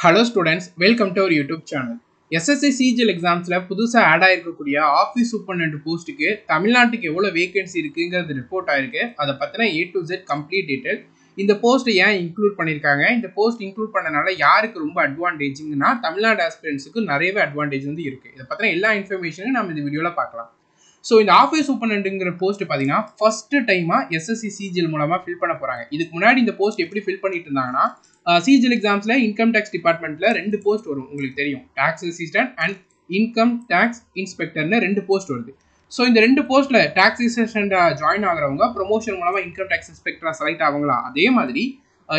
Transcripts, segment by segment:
Hello students, welcome to our YouTube channel. SSC CGL examsல புதுசா add ஆயிருக்கக்கூடிய office superintendent போஸ்ட்டுக்கு தமிழ்நாட்டுக்கு எவ்வளவு வேகன்சி இருக்குங்கிறது ரிப்போர்ட் ஆயிருக்கு. அதை பத்தின A to Z complete detail. இந்த போஸ்ட் ஏன் இன்க்ளூட் பண்ணிருக்காங்க, இந்த போஸ்ட் இன்க்ளூட் பண்ணனால யாருக்கு ரொம்ப அட்வான்டேஜ்னா தமிழ்நாடு ஆஸ்பிரண்ட்ஸ்க்கு நிறையவே அட்வான்டேஜ் வந்து இருக்கு. இதை பத்தின எல்லா இன்ஃபர்மேஷனும் நம்ம இந்த வீடியோல பார்க்கலாம். ஸோ இந்த ஆஃபீஸ் சூப்பர்டென்ட்ங்கிற போஸ்ட் பார்த்தீங்கன்னா ஃபர்ஸ்ட் டைமா SSC CGL மூலமா ஃபில் பண்ண போறாங்க. இதுக்கு முன்னாடி இந்த போஸ்ட் எப்படி ஃபில் பண்ணிட்டு இருந்தாங்கன்னா CGL எக்ஸாம்ஸ்ல இன்கம் டேக்ஸ் டிபார்ட்மெண்ட்ல 2 போஸ்ட் வரும், உங்களுக்கு தெரியும், tax assistant and income tax இன்ஸ்பெக்டர்னு 2 போஸ்ட் வருது. ஸோ இந்த 2 போஸ்ட்ல டாக்ஸ் அசிஸ்டண்டா ஜாயின் ஆகிறவங்க ப்ரொமோஷன் மூலமா இன்கம் டேக்ஸ் இன்ஸ்பெக்டரா செலக்ட் ஆகுங்களா, அதே மாதிரி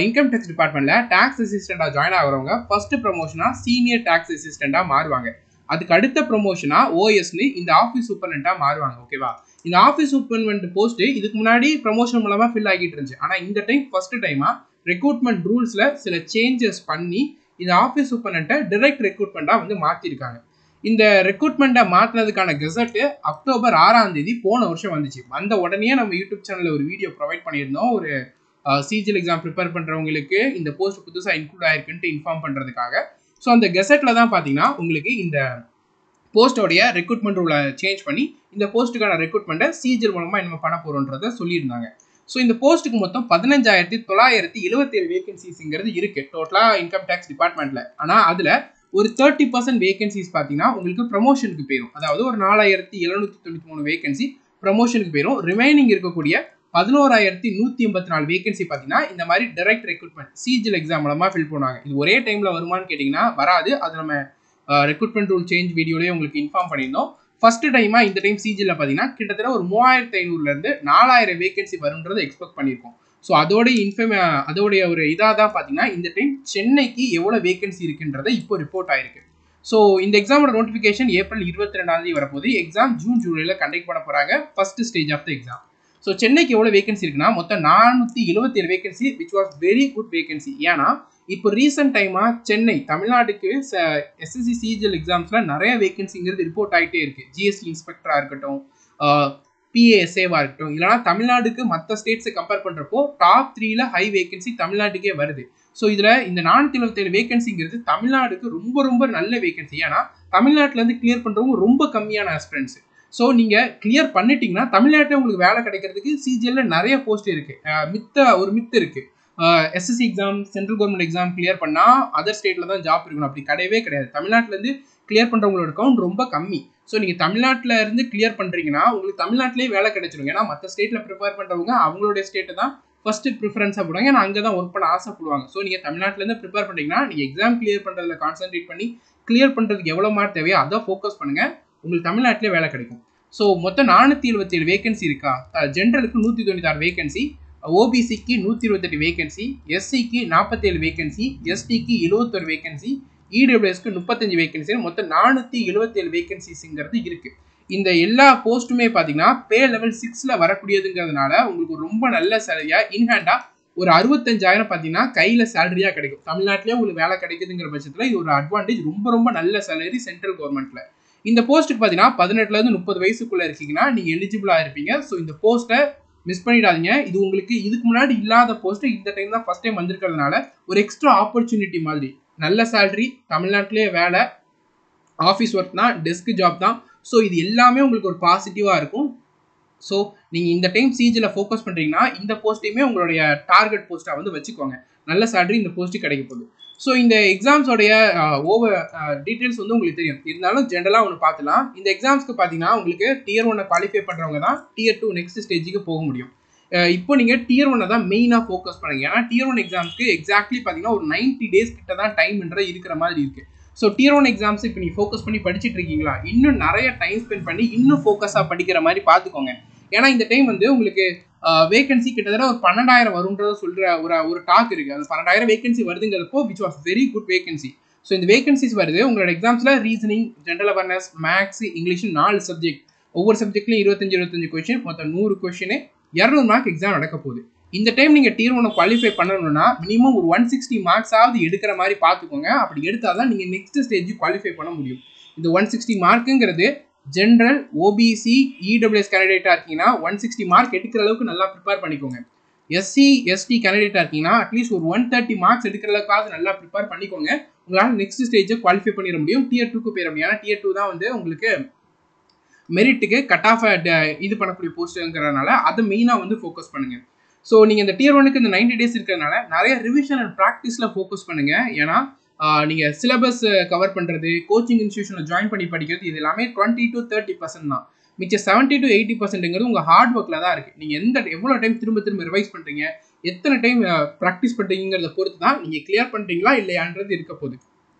இன்கம் டேக்ஸ் டிபார்ட்மெண்ட்ல டாக்ஸ் அசிஸ்டண்டா ஜாயின் ஆகிறவங்க ஃபர்ஸ்ட் ப்ரொமோஷனா சீனியர் டாக்ஸ் அசிஸ்டண்டா மாறுவாங்க. அதுக்கு அடுத்த ப்ரொமோஷனா OSன்னு இந்த ஆஃபீஸ் சூப்பர்டென்ட்டா மாறுவாங்க. ஓகேவா, இந்த ஆஃபீஸ் சூப்பர்டென்ட் போஸ்ட் இதுக்கு முன்னாடி ப்ரொமோஷன் மூலமா ஃபில் ஆகிட்டு இருந்துச்சு. ஆனா இந்த டைம் ஃபர்ஸ்ட் டைமா ரெக்ரூட்மெண்ட் ரூல்ஸ்ல சில சேஞ்சஸ் பண்ணி இந்த ஆஃபீஸ் சூப்பர்டென்ட்டை டைரக்ட் ரெக்ரூட்மெண்டா வந்து மாத்திருக்காங்க. இந்த ரெக்ரூட்மெண்ட்டை மாத்தினதுக்கான கெசட் அக்டோபர் 6ஆம் தேதி போன வருஷம் வந்துச்சு. வந்த உடனே நம்ம யூடியூப் சேனல்ல ஒரு வீடியோ ப்ரொவைட் பண்ணியிருந்தோம். ஒரு CGL எக்ஸாம் ப்ரிப்பேர் பண்றவங்களுக்கு இந்த போஸ்ட் புதுசா இன்க்ளூட் ஆயிருக்குன்ட்டு இன்ஃபார்ம் பண்றதுக்காக. ஸோ அந்த கெசட்ல தான் பார்த்தீங்கன்னா உங்களுக்கு இந்த போஸ்டோடைய ரெக்ரூட்மெண்ட் ரூலை சேஞ்ச் பண்ணி இந்த போஸ்ட்டுக்கான ரெக்ரூட்மெண்ட்டை CGL மூலமா என்ன பண்ண போறோன்றதை சொல்லியிருந்தாங்க. ஸோ இந்த போஸ்ட்டுக்கு மொத்தம் 15,977 வேகன்சிஸ்ங்கிறது இருக்கு டோட்டலா இன்கம் டேக்ஸ் டிபார்ட்மெண்ட்ல. ஆனால் அதுல ஒரு 30% வேகன்சிஸ் பார்த்தீங்கன்னா உங்களுக்கு ப்ரமோஷனுக்கு போயிடும். அதாவது ஒரு 4,793 வேகன்சி ப்ரமோஷனுக்கு போயிடும். ரிமைனிங் இருக்கக்கூடிய 11,184 வேகன்சி பார்த்தீங்கன்னா இந்த மாதிரி டைரக்ட் ரெக்ரூட்மெண்ட் CGL எக்ஸாம் மூலமா ஃபில் பண்ணுவாங்க. இது ஒரே டைம்ல வருமானு கேட்டிங்கன்னா வராது. அது நம்ம ரெக்ரூட்மெண்ட் ரூல் சேஞ்ச் வீடியோலயே உங்களுக்கு இன்ஃபார்ம் பண்ணியிருந்தோம். ஃபர்ஸ்ட் டைமா இந்த டைம் CGL பார்த்தீங்கன்னா கிட்டத்தட்ட ஒரு 3,500ல இருந்து 4,000 வேகன்சி வரும்ன்றதை எக்ஸ்பெக்ட் பண்ணியிருக்கோம். ஸோ அதோடைய ஒரு இதாக தான் பார்த்தீங்கன்னா இந்த டைம் சென்னைக்கு எவ்வளோ வேகன்சி இருக்குன்றதை இப்போ ரிப்போர்ட் ஆயிருக்கு. ஸோ இந்த எக்ஸாமோட நோட்டிஃபிகேஷன் ஏப்ரல் 22ஆம் தேதி வரப்போகுது. எக்ஸாம் ஜூன் ஜூலைல கண்டக்ட் பண்ண போறாங்க, first stage of the exam. So சென்னைக்கு எவ்வளோ வேகன்சி இருக்குன்னா மொத்தம் 477 vacancy, which was very good vacancy. ஏன்னா இப்போ ரீசெண்ட் டைமா சென்னை தமிழ்நாட்டுக்கு SSC CGL எக்ஸாம்ஸ்ல நிறைய வேகன்சிங்கிறது ரிப்போர்ட் ஆகிட்டே இருக்கு. GST இன்ஸ்பெக்டரா இருக்கட்டும், PASAவா இருக்கட்டும், இல்லைனா தமிழ்நாடுக்கு மற்ற ஸ்டேட்ஸை கம்பேர் பண்றப்போ டாப் 3ல ஹை வேகன்சி தமிழ்நாட்டுக்கே வருது. ஸோ இதுல இந்த 477 வேகன்சிங்கிறது தமிழ்நாடுக்கு ரொம்ப ரொம்ப நல்ல வேகன்சி. ஏன்னா தமிழ்நாட்டில இருந்து கிளியர் பண்றவங்க ரொம்ப கம்மியான ஆஸ்பிரண்ட்ஸ். ஸோ நீங்க கிளியர் பண்ணிட்டீங்கன்னா தமிழ்நாட்டில் உங்களுக்கு வேலை கிடைக்கிறதுக்கு CGL நிறைய போஸ்ட் இருக்கு. ஒரு மித்து இருக்கு, SSC exam central government exam clear பண்ணா அதர் ஸ்டேட்ல தான் ஜாப் இருக்கணும். அப்படி கிடையவே கிடையாது. தமிழ்நாட்டில இருந்து கிளியர் பண்றவங்களோட கவுண்ட் ரொம்ப கம்மி. ஸோ நீங்க தமிழ்நாட்டில இருந்து கிளியர் பண்றீங்கன்னா உங்களுக்கு தமிழ்நாட்டிலேயே வேலை கிடைச்சிடும். ஏன்னா மற்ற ஸ்டேட்ல ப்ரிப்பேர் பண்றவங்க அவங்களுடைய ஸ்டேட்டை தான் ஃபர்ஸ்ட் ப்ரிஃபரன்ஸா போடுவாங்க. ஏன்னா அங்கே தான் ஒர்க் பண்ண ஆசைப்படுவாங்க. ஸோ நீங்க தமிழ்நாட்டில இருந்து ப்ரிப்பேர் பண்றீங்கன்னா நீங்க எக்ஸாம் கிளியர் பண்றதுல கான்சென்ட்ரேட் பண்ணி கிளியர் பண்றதுக்கு எவ்வளவு மார்க் தேவையோ அதை ஃபோக்கஸ் பண்ணுங்க, உங்களுக்கு தமிழ்நாட்டிலே வேலை கிடைக்கும். ஸோ மொத்தம் 477 வேகன்சி இருக்கா. ஜென்ரலுக்கு 196 வேகன்சி, OBCக்கு 128 வேகன்சி, SCக்கு 47 வேகன்சி, STக்கு 71 வேகன்சி, EWSக்கு 35 வேகன்சி, மொத்தம் 477 வேகன்சிஸ்ங்கிறது இருக்கு. இந்த எல்லா போஸ்ட்டுமே பார்த்தீங்கன்னா பே லெவல் 6ல வரக்கூடியதுங்கிறதுனால உங்களுக்கு ரொம்ப நல்ல சேலரியா இன்ஹேண்டா ஒரு 65,000 பார்த்தீங்கன்னா கையில சேலரியா கிடைக்கும். தமிழ்நாட்டிலேயே உங்களுக்கு வேலை கிடைக்குதுங்கிற பட்சத்தில் இது ஒரு அட்வான்டேஜ். ரொம்ப ரொம்ப நல்ல சேலரி சென்ட்ரல் கவர்மெண்ட்ல. இந்த போஸ்ட்டுக்கு பார்த்தீங்கன்னா 18ல இருந்து 30 வயசுக்குள்ள இருக்கீங்கன்னா நீங்க எலிஜிபிளா இருப்பீங்க. ஸோ இந்த போஸ்ட்டை மிஸ் பண்ணிடாதீங்க. இது உங்களுக்கு இதுக்கு முன்னாடி இல்லாத போஸ்ட் இந்த டைம் தான் ஃபர்ஸ்ட் டைம் வந்திருக்கிறதுனால ஒரு எக்ஸ்ட்ரா ஆப்பர்ச்சுனிட்டி மாதிரி. நல்ல சேலரி, தமிழ்நாட்டிலே வேலை, ஆஃபீஸ் ஒர்க் தான், டெஸ்க் ஜாப் தான். ஸோ இது எல்லாமே உங்களுக்கு ஒரு பாசிட்டிவா இருக்கும். ஸோ நீங்க இந்த டைம் CGL ஃபோக்கஸ் பண்றீங்கன்னா இந்த போஸ்ட்டையுமே உங்களுடைய டார்கெட் போஸ்டா வந்து வச்சுக்கோங்க. நல்ல சேலரி இந்த போஸ்ட் கிடைக்க போகுது. ஸோ இந்த எக்ஸாம்ஸோடைய ஓவர் டீட்டெயில்ஸ் வந்து உங்களுக்கு தெரியும். இருந்தாலும் ஜென்ரலாக ஒன்று பார்த்துலாம். இந்த எக்ஸாம்ஸ்க்கு பார்த்தீங்கன்னா உங்களுக்கு Tier 1 குவாலிஃபை பண்ணுறவங்க தான் Tier 2 நெக்ஸ்ட் ஸ்டேஜுக்கு போக முடியும். இப்போ நீங்கள் Tier 1 தான் மெயினாக ஃபோக்கஸ் பண்ணுங்க. ஏன்னா Tier 1 எக்ஸாம்ஸ்க்கு எக்ஸாக்ட்லி பார்த்தீங்கன்னா ஒரு 90 days கிட்ட தான் டைம்ன்றது இருக்கிற மாதிரி இருக்கு. ஸோ Tier 1 எக்ஸாம்ஸ் இப்போ நீங்கள் ஃபோக்கஸ் பண்ணி படிச்சுட்டு இருக்கீங்களா, இன்னும் நிறைய டைம் ஸ்பெண்ட் பண்ணி இன்னும் ஃபோக்கஸாக படிக்கிற மாதிரி பார்த்துக்கோங்க. ஏன்னா இந்த டைம் வந்து உங்களுக்கு வேகன்சி கிட்டத்தட்ட ஒரு 12,000 வரும்ன்றத சொல்ற ஒரு டாக் இருக்கு. அது 12,000 வேகன்சி வருதுங்கிறப்போ which was very good vacancy. So இந்த வேகன்சிஸ் வருது. உங்களோட எக்ஸாம்ஸ்ல reasoning, general awareness, maths, English 4 subject, ஒவ்வொரு சப்ஜெக்ட்லையும் 25 கொஸ்டின், மொத்தம் 100 கொஸ்டின், 200 மார்க் எக்ஸாம் நடக்க போகுது. இந்த டைம் நீங்க Tier 1 குவாலிஃபை பண்ணணும்னா மினிமம் ஒரு 160 மார்க்ஸ் ஆவது எடுக்கிற மாதிரி பார்த்துக்கோங்க. அப்படி எடுத்தாதான் நீங்க நெக்ஸ்ட் ஸ்டேஜ் குவாலிஃபை பண்ண முடியும். இந்த 160 மார்க்குங்கிறது ஜென்ரல், OBC, EWS கேண்டிடேட்டா இருக்கீங்கன்னா 160 மார்க் எடுக்கிற அளவுக்கு நல்லா ப்ரிப்பேர் பண்ணிக்கோங்க. எஸ்சி எஸ்டி கேண்டிடேட்டா இருக்கீங்கன்னா அட்லீஸ்ட் ஒரு 130 மார்க்ஸ் எடுக்கிற அளவுக்காவது நல்லா ப்ரிப்பேர் பண்ணிக்கோங்க. உங்களால் நெக்ஸ்ட் ஸ்டேஜை குவாலிஃபை பண்ணிட முடியும். Tier 2க்கு போயிட முடியும். ஏன்னா Tier 2 தான் வந்து உங்களுக்கு மெரிட்டுக்கு கட் ஆஃப் இது பண்ணக்கூடிய போஸ்ட்டுங்கிறதுனால அதை மெயினாக வந்து ஃபோக்கஸ் பண்ணுங்க. ஸோ நீங்கள் இந்த Tier 1க்கு இந்த 90 டேஸ் இருக்கிறதுனால நிறைய ரிவிஷன் அண்ட் ப்ராக்டிஸில் ஃபோக்கஸ் பண்ணுங்க. ஏன்னா நீங்கள் சிலபஸ் கவர் பண்ணுறது, கோச்சிங் இன்ஸ்டியூஷனில் ஜாயின் பண்ணி படிக்கிறது, இது எல்லாமே 20 to 30% தான். மிச்சம் 70 to 80%ங்கிறது உங்கள் ஹார்ட் ஒர்க்கில் தான் இருக்குது. நீங்கள் எவ்வளோ டைம் திரும்ப திரும்ப ரிவைஸ் பண்ணுறீங்க, எத்தனை டைம் ப்ராக்டிஸ் பண்ணுறீங்கிறத பொறுத்து தான் நீங்கள் கிளியர் பண்ணுறீங்களா இல்லையான்றது இருக்க போகுது.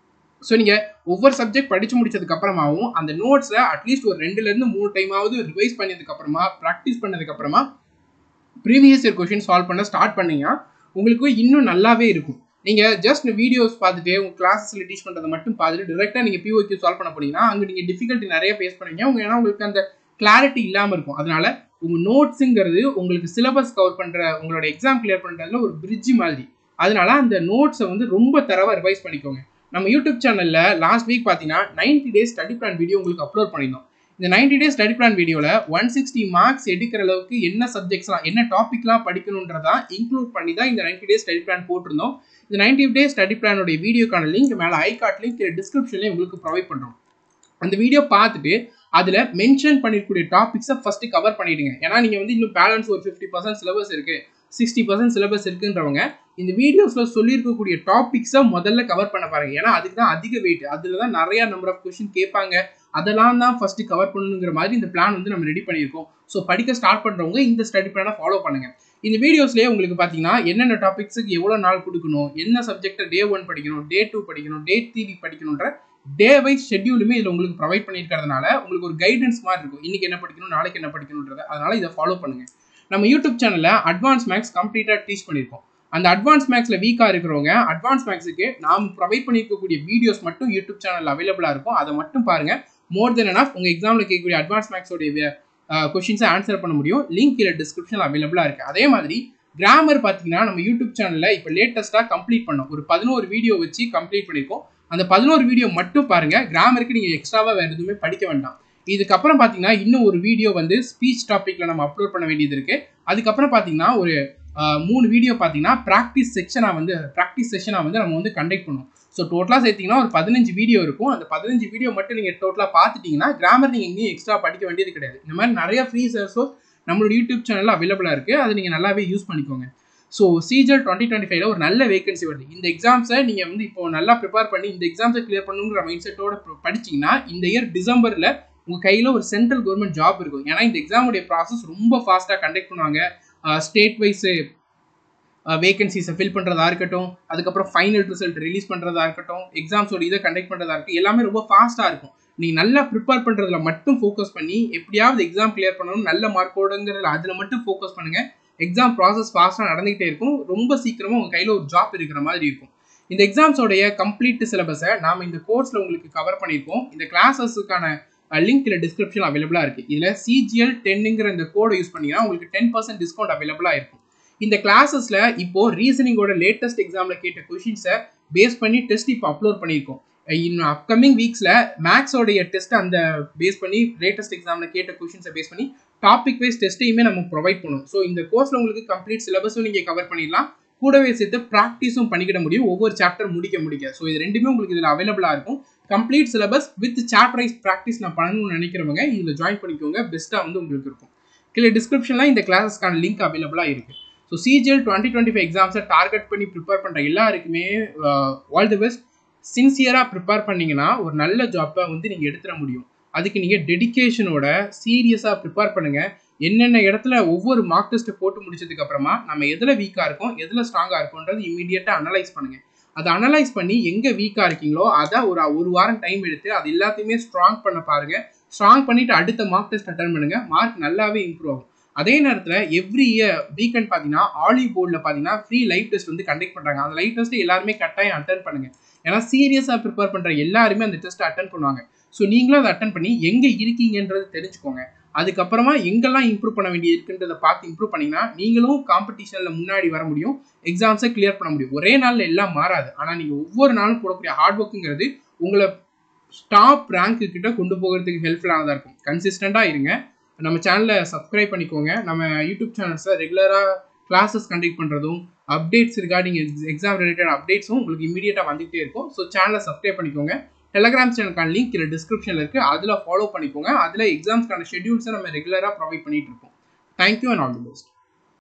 ஸோ நீங்கள் ஒவ்வொரு சப்ஜெக்ட் படித்து முடிச்சதுக்கு அப்புறமாவும் அந்த நோட்ஸை அட்லீஸ்ட் ஒரு 2லேருந்து 3 டைமாவது ரிவைஸ் பண்ணதுக்கப்புறமா, ப்ராக்டிஸ் பண்ணதுக்கப்புறமா ப்ரீவியஸ் இயர் கொஷின் சால்வ் பண்ண ஸ்டார்ட் பண்ணீங்கன்னா உங்களுக்கு இன்னும் நல்லாவே இருக்கும். நீங்கள் ஜஸ்ட் வீடியோஸ் பார்த்துட்டு உங்கள் கிளாஸஸில் டீச் பண்ணுறதை மட்டும் பார்த்துட்டு டிரெக்டாக நீங்கள் POQ சால்வ் பண்ண போனீங்கன்னா அங்கே நீங்கள் டிஃபிகல்ட்டி நிறைய ஃபேஸ் பண்ணுவீங்க. ஏன்னா உங்களுக்கு அந்த கிளாரிட்டி இல்லாமல் இருக்கும். அதனால உங்கள் நோட்ஸுங்கிறது உங்களுக்கு சிலபஸ் கவர் பண்ணுற, உங்களோட எக்ஸாம் கிளியர் பண்ணுறதுல ஒரு பிரிட்ஜ் மாதிரி. அதனால அந்த நோட்ஸை வந்து ரொம்ப தரவாக ரிவைஸ் பண்ணிக்கோங்க. நம்ம யூடியூப் சேனலில் லாஸ்ட் வீக் பார்த்தீங்கன்னா 90 டேஸ் ஸ்டடி பிளான் வீடியோ உங்களுக்கு அப்லோட் பண்ணியிருந்தோம். இந்த 90 டேஸ் ஸ்டடி பிளான் வீடியோவில் 160 மார்க்ஸ் எடுக்கிற அளவுக்கு என்ன சப்ஜெக்ட்ஸ்லாம், என்ன டாபிக்லாம் படிக்கணுன்றதா இன்க்ளூட் பண்ணி தான் இந்த 90 டேஸ் ஸ்டடி பிளான் போட்டிருந்தோம். இந்த 90 டேஸ் ஸ்டடி பிளானோட வீடியோக்கான லிங்க் மேலே ஐகார்ட் லிங்க் டிஸ்கிரிப்ஷன்லேயே உங்களுக்கு ப்ரொவைட் பண்ணுறோம். அந்த வீடியோ பார்த்துட்டு அதில் மென்ஷன் பண்ணிருக்கூடிய டாபிக்ஸை ஃபஸ்ட்டு கவர் பண்ணிவிடுங்க. ஏன்னா நீங்கள் வந்து இன்னும் பேலன்ஸ் ஒரு 50% சிலபஸ் இருக்குது, 60% சிலபஸ் இருக்குன்றவங்க இந்த வீடியோஸில் சொல்லியிருக்கக்கூடிய டாபிக்ஸை முதல்ல கவர் பண்ண பாருங்க. ஏன்னா அதுக்கு தான் அதிக வெயிட், அதில் தான் நிறையா நம்பர் ஆஃப் கொஸ்டின் கேட்பாங்க. அதெல்லாம் தான் ஃபஸ்ட்டு கவர் பண்ணணுங்கிற மாதிரி இந்த பிளான் வந்து நம்ம ரெடி பண்ணியிருக்கோம். ஸோ படிக்க ஸ்டார்ட் பண்ணுறவங்க இந்த ஸ்டடி பிளானை ஃபாலோ பண்ணுங்கள். இந்த வீடியோஸ்லேயே உங்களுக்கு பார்த்தீங்கன்னா என்னென்ன டாபிக்ஸுக்கு எவ்வளோ நாள் கொடுக்கணும், என்ன சப்ஜெக்டை Day 1 படிக்கணும், Day 2 படிக்கணும், Day 3 படிக்கணுன்ற டே வைஸ் ஷெட்யூலுமே இதில் உங்களுக்கு ப்ரொவைட் பண்ணியிருக்கிறதுனால உங்களுக்கு ஒரு கைடன்ஸ் மாதிரி இருக்கும். இன்றைக்கி என்ன படிக்கணும், நாளைக்கு என்ன படிக்கணுன்றது. அதனால் இதை ஃபாலோ பண்ணுங்கள். நம்ம யூடியூப் சேனலில் அட்வான்ஸ் மேக்ஸ் கம்ப்ளீட்டாக டீச் பண்ணியிருக்கோம். அந்த அட்வான்ஸ் மேக்ஸில் வீக்காக இருக்கிறவங்க அட்வான்ஸ் மேக்ஸுக்கு நாம் ப்ரொவைட் பண்ணியிருக்கக்கூடிய வீடியோஸ் மட்டும் யூடியூப் சேனலில் அவைலபிளாக இருக்கும். அதை மட்டும் பாருங்கள். மோர் தென் எனஃப் உங்கள் எக்ஸாமில் கேட்கக்கூடிய அட்வான்ஸ் மேக்ஸோடைய கொஷின்ஸை ஆன்சர் பண்ண முடியும். லிங்க் கீழே டிஸ்கிரிப்ஷனில் அவைலபிளாக இருக்குது. அதே மாதிரி கிராமர் பார்த்தீங்கன்னா நம்ம யூடியூப் சேனலில் இப்போ லேட்டஸ்ட்டாக கம்ப்ளீட் பண்ணோம். ஒரு 11 வீடியோ வச்சு கம்ப்ளீட் பண்ணியிருக்கோம். அந்த 11 வீடியோ மட்டும் பாருங்கள். கிராமருக்கு நீங்கள் எக்ஸ்ட்ராவாக வேறு எதுவுமே படிக்க வேண்டாம். இதுக்கப்புறம் பார்த்தீங்கன்னா இன்னும் ஒரு வீடியோ வந்து ஸ்பீச் டாப்பிக்கில் நம்ம அப்லோட் பண்ண வேண்டியது இருக்குது. அதுக்கப்புறம் பார்த்தீங்கன்னா ஒரு 3 வீடியோ பார்த்தீங்கன்னா ப்ராக்டிஸ் செஷனாக வந்து நம்ம வந்து கண்டக்ட் பண்ணுவோம். ஸோ டோட்டலாக சேர்த்திங்கன்னா ஒரு 15 வீடியோ இருக்கும். அந்த 15 வீடியோ மட்டும் நீங்கள் டோட்டலாக பார்த்துட்டிங்கன்னா கிராமர் நீங்கள் எங்கேயும் எக்ஸ்ட்ரா படிக்க வேண்டியது கிடையாது. இந்த மாதிரி நிறைய ஃப்ரீ சோர்ஸ் நம்மளோட யூடியூப் சேனலில் அவைலபிளாக இருக்குது. அதை நீங்கள் நல்லாவே யூஸ் பண்ணிக்கோங்க. ஸோ CGL 2025 ஒரு நல்ல வேகன்சி வருது. இந்த எக்ஸாம்ஸை நீங்கள் வந்து இப்போ நல்லா ப்ரிப்பேர் பண்ணி இந்த எக்ஸாம்ஸை கிளியர் பண்ணுங்கிற மைண்ட் செட்டோட படிச்சிங்கன்னா இந்த இயர் டிசம்பரில் உங்கள் கையில் ஒரு சென்ட்ரல் கவர்மெண்ட் ஜாப் இருக்கும். ஏன்னா இந்த எக்ஸாமுடைய ப்ராசஸ் ரொம்ப ஃபாஸ்ட்டாக கண்டக்ட் பண்ணுவாங்க. ஸ்டேட் வைஸு வேகன்சிஸை ஃபில் பண்ணுறதா இருக்கட்டும், அதுக்கப்புறம் ஃபைனல் ரிசல்ட் ரிலீஸ் பண்ணுறதா இருக்கட்டும், எக்ஸாம்ஸோட இதை கண்டக்ட் பண்ணுறதா இருக்கும், எல்லாமே ரொம்ப ஃபாஸ்ட்டாக இருக்கும். நீங்கள் நல்லா ப்ரிப்பேர் பண்ணுறதுல மட்டும் ஃபோக்கஸ் பண்ணி எப்படியாவது எக்ஸாம் கிளியர் பண்ணணும், நல்ல மார்க்கோடுங்கிறதுல அதில் மட்டும் ஃபோக்கஸ் பண்ணுங்கள். எக்ஸாம் ப்ராசஸ் ஃபாஸ்ட்டாக நடந்துகிட்டே இருக்கும். ரொம்ப சீக்கிரமாக உங்கள் கையில் ஒரு ஜாப் இருக்கிற மாதிரி இருக்கும். இந்த எக்ஸாம்ஸோடைய கம்ப்ளீட் சிலபஸை நாம் இந்த கோர்ஸில் உங்களுக்கு கவர் பண்ணியிருக்கோம். இந்த கிளாஸஸுக்கான லிங்க் டிஸ்கிரிப்ஷன் அவைலபிளாக இருக்குது. இதில் CGL 10ங்கிற இந்த கோடை யூஸ் பண்ணிங்கன்னா உங்களுக்கு 10% டிஸ்கவுண்ட் அவைலபிளாக இருக்கும். இந்த கிளாஸஸில் இப்போது ரீசனிங்கோட லேட்டஸ்ட் எக்ஸாமில் கேட்ட கொஷின்ஸை பேஸ் பண்ணி டெஸ்ட் இப்போ அப்லோட் பண்ணியிருக்கோம். இன்னும் அப்கமிங் வீக்ஸில் மேக்ஸோடைய டெஸ்ட் அந்த பேஸ் பண்ணி லேட்டஸ்ட் எக்ஸாமில் கேட்ட கொஷின்ஸை பேஸ் பண்ணி டாபிக் வைஸ் டெஸ்ட்டையுமே நம்ம ப்ரொவைட் பண்ணுவோம். ஸோ இந்த கோர்ஸில் உங்களுக்கு கம்ப்ளீட் சிலபஸும் நீங்கள் கவர் பண்ணிடலாம், கூடவே சேர்த்து ப்ராக்டிஸும் பண்ணிக்கிட முடியும் ஒவ்வொரு சாப்டர் முடிக்க. ஸோ இது ரெண்டுமே உங்களுக்கு இதில் அவைலபிளாக இருக்கும். Complete syllabus with chapter wise practice நான் பண்ணணும்னு நினைக்கிறவங்க இதில் ஜாயின் பண்ணிக்கோங்க. பெஸ்ட்டாக வந்து உங்களுக்கு இருக்கும். கீழே டிஸ்கிரிப்ஷனில் இந்த கிளாஸஸ்க்கான லிங்க் அவைலபிளாக இருக்குது. ஸோ CGL 2025 எக்ஸாம்ஸை டார்கெட் பண்ணி ப்ரிப்பேர் பண்ணுற எல்லாருக்குமே ஆல் தி பெஸ்ட். சின்சியராக ப்ரிப்பேர் பண்ணிங்கன்னா ஒரு நல்ல ஜாப்பை வந்து நீங்கள் எடுத்துட முடியும். அதுக்கு நீங்கள் டெடிக்கேஷனோட சீரியஸாக ப்ரிப்பேர் பண்ணுங்கள். என்னென்ன இடத்துல ஒவ்வொரு மார்க் டெஸ்ட்டை போட்டு முடிச்சதுக்கப்புறமா நம்ம எதில் வீக்காக இருக்கோம், எதில் ஸ்ட்ராங்காக இருக்கோன்றது இமீடியட்டாக அனலைஸ் பண்ணுங்கள். அதை அனலைஸ் பண்ணி எங்கே வீக்காக இருக்கீங்களோ அதை ஒரு வாரம் டைம் எடுத்து அது எல்லாத்தையுமே ஸ்ட்ராங் பண்ண பாருங்கள். ஸ்ட்ராங் பண்ணிவிட்டு அடுத்த மார்க் டெஸ்ட் அட்டன் பண்ணுங்கள். மார்க் நல்லாவே இம்ப்ரூவ் ஆகும். அதே நேரத்தில் எவ்ரி இயர் வீக்கெண்ட் பார்த்தீங்கன்னா ஆலிவ் போர்டில் பார்த்தீங்கன்னா ஃப்ரீ லைவ் டெஸ்ட் வந்து கண்டக்ட் பண்ணுறாங்க. அந்த லைவ் டெஸ்ட்டு எல்லாருமே கட்டாயம் அட்டன் பண்ணுங்கள். ஏன்னா சீரியஸாக ப்ரிப்பேர் பண்ணுற எல்லாருமே அந்த டெஸ்ட்டை அட்டன் பண்ணுவாங்க. ஸோ நீங்களும் அதை அட்டன் பண்ணி எங்கே இருக்கீங்கன்றது தெரிஞ்சுக்கோங்க. அதுக்கப்புறமா எங்கெல்லாம் இம்ப்ரூவ் பண்ண வேண்டியது இருக்குன்றதை பார்த்து இம்ப்ரூவ் பண்ணிங்கன்னா நீங்களும் காம்படிஷனில் முன்னாடி வர முடியும், எக்ஸாம்ஸை கிளியர் பண்ண முடியும். ஒரே நாளில் எல்லாம் மாறாது. ஆனால் நீங்கள் ஒவ்வொரு நாளும் போடக்கூடிய ஹார்ட் ஒர்க்குங்கிறது உங்களை டாப் ரேங்க்கு கிட்ட கொண்டு போகிறதுக்கு ஹெல்ப்ஃபுல்லானதாக இருக்கும். கன்சிஸ்டண்ட்டாக இருங்க. நம்ம சேனலை சப்ஸ்கிரைப் பண்ணிக்கோங்க. நம்ம யூடியூப் சேனல்ஸை ரெகுலராக கிளாஸஸ் கண்டக்ட் பண்ணுறதும் அப்டேட்ஸ் ரிகார்டிங் எக்ஸாம் ரிலேட்டட் அப்டேட்ஸும் உங்களுக்கு இமீடியட்டாக வந்துகிட்டே இருக்கும். ஸோ சேனலை சப்ஸ்கிரைப் பண்ணிக்கோங்க. டெலகிராம் சேனலுக்கான லிங்க் கீழே டிஸ்கிரிப்ஷனில் இருக்குது, அதில் ஃபாலோ பண்ணிக்கோங்க. அதில் எக்ஸாம்ஸ்க்கான ஷெட்யூல்ஸை நம்ம ரெகுலராக ப்ரொவைட் பண்ணிட்டு இருக்கோம். Thank you and all the best.